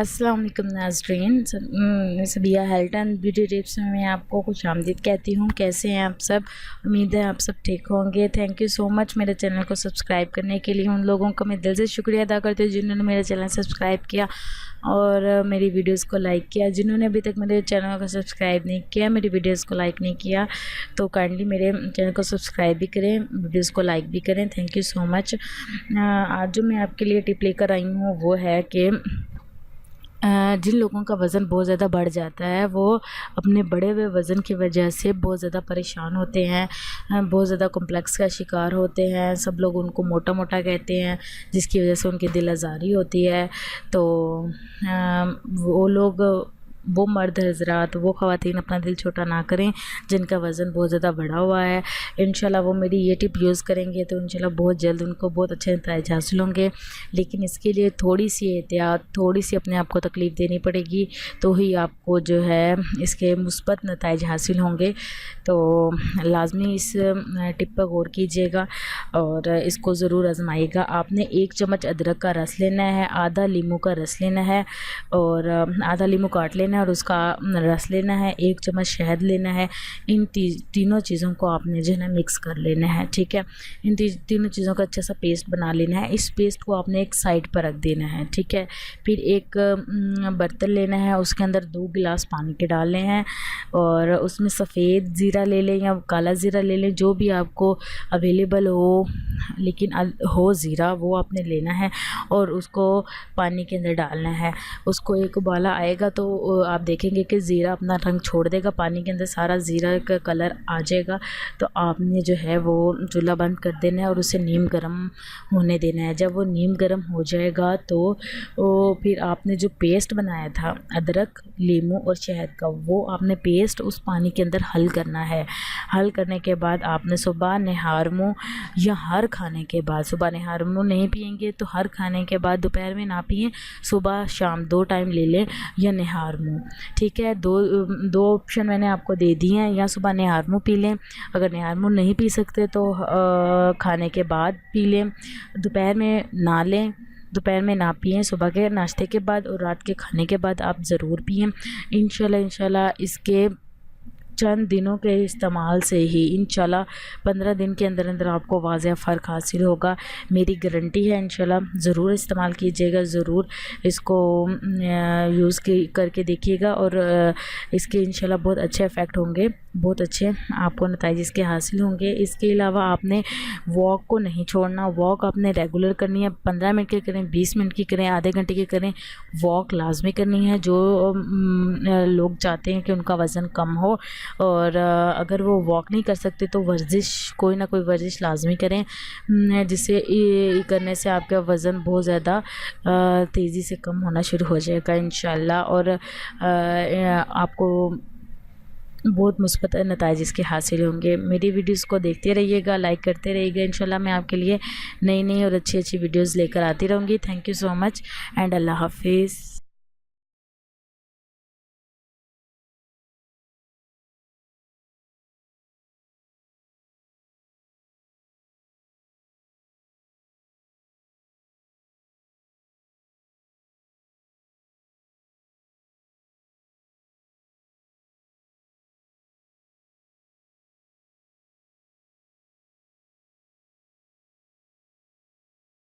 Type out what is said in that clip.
अस्सलाम वालेकुम नाज़रीन, सबिया हेल्थ एंड ब्यूटी टिप्स में मैं आपको खुश आमदीद कहती हूँ। कैसे हैं आप सब? उम्मीद है आप सब ठीक होंगे। थैंक यू सो मच मेरे चैनल को सब्सक्राइब करने के लिए। उन लोगों का मैं दिल से शुक्रिया अदा करती हूँ जिन्होंने मेरा चैनल सब्सक्राइब किया और मेरी वीडियोस को लाइक किया। जिन्होंने अभी तक मेरे चैनल को सब्सक्राइब नहीं किया, मेरी वीडियोस को लाइक नहीं किया, तो काइंडली मेरे चैनल को सब्सक्राइब भी करें, वीडियोस को लाइक भी करें। Thank you so much. आज जो मैं आपके लिए टिप लेकर आई हूँ वो है कि जिन लोगों का वज़न बहुत ज़्यादा बढ़ जाता है वो अपने बढ़े हुए वज़न की वजह से बहुत ज़्यादा परेशान होते हैं, बहुत ज़्यादा कॉम्प्लेक्स का शिकार होते हैं। सब लोग उनको मोटा मोटा कहते हैं, जिसकी वजह से उनकी दिल आज़ारी होती है। तो वो लोग, वो मर्द हज़रात, वो ख़वातीन अपना दिल छोटा ना करें जिनका वज़न बहुत ज़्यादा बढ़ा हुआ है। इंशाल्लाह वो मेरी ये टिप यूज़ करेंगे तो इंशाल्लाह बहुत जल्द उनको बहुत अच्छे नतीजे हासिल होंगे। लेकिन इसके लिए थोड़ी सी एहतियात, थोड़ी सी अपने आप को तकलीफ़ देनी पड़ेगी, तो ही आपको जो है इसके मुस्बत नतीजे हासिल होंगे। तो लाज़मी इस टिप पर गौर कीजिएगा और इसको ज़रूर आजमाइएगा। आपने 1 चम्मच अदरक का रस लेना है, आधा लीमू का रस लेना है और आधा लीमू काट लेना है और उसका रस लेना है, 1 चम्मच शहद लेना है। इन तीनों चीज़ों को आपने जो है ना मिक्स कर लेना है, ठीक है। इन तीनों चीज़ों का अच्छा सा पेस्ट बना लेना है। इस पेस्ट को आपने एक साइड पर रख देना है, ठीक है। फिर एक बर्तन लेना है, उसके अंदर 2 गिलास पानी के डालने हैं और उसमें सफ़ेद ज़ीरा ले लें या काला ज़ीरा ले लें, जो भी आपको अवेलेबल हो, लेकिन हो ज़ीरा वो आपने लेना है और उसको पानी के अंदर डालना है। उसको एक उबाला आएगा तो आप देखेंगे कि ज़ीरा अपना रंग छोड़ देगा, पानी के अंदर सारा ज़ीरा का कलर आ जाएगा। तो आपने जो है वो चूल्हा बंद कर देना है और उसे नीम गर्म होने देना है। जब वो नीम गर्म हो जाएगा तो फिर आपने जो पेस्ट बनाया था अदरक, लीमू और शहद का, वो आपने पेस्ट उस पानी के अंदर हल करना है। हल करने के बाद आपने सुबह नहार मुँह या हर खाने के बाद, सुबह नहार मुँह नहीं पिएंगे तो हर खाने के बाद, दोपहर में ना पिएं, सुबह शाम 2 टाइम ले लें या नहार मुँह, ठीक है। दो ऑप्शन मैंने आपको दे दिए हैं, या सुबह नहार मुँह पी लें, अगर नहार मुँह नहीं पी सकते तो खाने के बाद पी लें, दोपहर में ना लें, दोपहर में ना पिएं, सुबह के नाश्ते के बाद और रात के खाने के बाद आप ज़रूर पिएं। इंशाल्लाह इसके चंद दिनों के इस्तेमाल से ही इंशाल्लाह 15 दिन के अंदर अंदर आपको वाज़ेह फ़र्क हासिल होगा, मेरी गारंटी है। इंशाल्लाह ज़रूर इस्तेमाल कीजिएगा, ज़रूर इसको यूज़ करके देखिएगा और इसके इंशाल्लाह बहुत अच्छे इफ़ेक्ट होंगे, बहुत अच्छे आपको नतीजे इसके हासिल होंगे। इसके अलावा आपने वॉक को नहीं छोड़ना, वॉक आपने रेगुलर करनी है, 15 मिनट की करें, 20 मिनट की करें, आधे घंटे की करें, वॉक लाजमी करनी है। जो लोग चाहते हैं कि उनका वज़न कम हो और अगर वो वॉक नहीं कर सकते तो वर्जिश, कोई ना कोई वर्जिश लाजमी करें, जिससे करने से आपका वज़न बहुत ज़्यादा तेज़ी से कम होना शुरू हो जाएगा इंशाल्लाह और आपको बहुत मुस्बत नतीजे इसके हासिल होंगे। मेरी वीडियोस को देखते रहिएगा, लाइक करते रहिएगा। इंशाल्लाह मैं आपके लिए नई नई और अच्छी अच्छी वीडियोस लेकर आती रहूँगी। Thank you so much and अल्लाह हाफिज़।